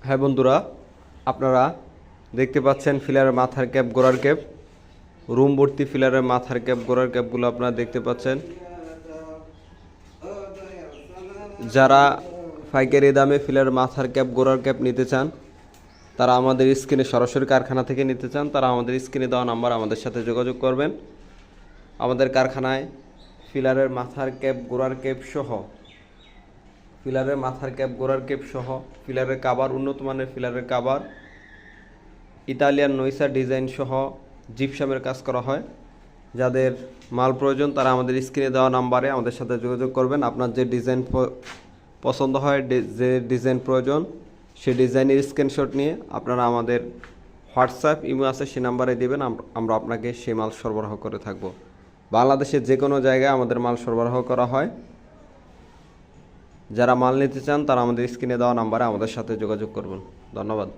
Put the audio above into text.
হ্যাঁ বন্ধুরা, আপনারা দেখতে পাচ্ছেন ফিলারের মাথার ক্যাপ, গোড়ার ক্যাপ, রুম ভর্তি ফিলারের মাথার ক্যাপ, গোড়ার ক্যাপগুলো আপনারা দেখতে পাচ্ছেন। যারা পাইকারি দামে ফিলারের মাথার ক্যাপ, গোড়ার ক্যাপ নিতে চান, তারা আমাদের স্ক্রিনে সরাসরি কারখানা থেকে নিতে চান, তারা আমাদের স্ক্রিনে দেওয়া নাম্বার আমাদের সাথে যোগাযোগ করবেন। আমাদের কারখানায় ফিলারের মাথার ক্যাপ, গোড়ার ক্যাপ সহ ফিলারের মাথার ক্যাপ, গোড়ার ক্যাপ সহ ফিলারের কাভার, উন্নত মানের ফিলারের কাভার, ইতালিয়ান নইসা ডিজাইন সহ জিপসামের কাজ করা হয়। যাদের মাল প্রয়োজন তারা আমাদের স্ক্রিনে দেওয়া নাম্বারে আমাদের সাথে যোগাযোগ করবেন। আপনার যে ডিজাইন পছন্দ হয়, যে ডিজাইন প্রয়োজন, সেই ডিজাইনের স্ক্রিনশট নিয়ে আপনারা আমাদের হোয়াটসঅ্যাপ, ইমো আছে, সেই নাম্বারে দেবেন। আমরা আপনাকে সেই মাল সরবরাহ করে থাকব। বাংলাদেশের যে কোনো জায়গায় আমাদের মাল সরবরাহ করা হয়। যারা মাল নিতে চান তারা আমাদের স্ক্রিনে দেওয়া নাম্বারে আমাদের সাথে যোগাযোগ করবেন। ধন্যবাদ।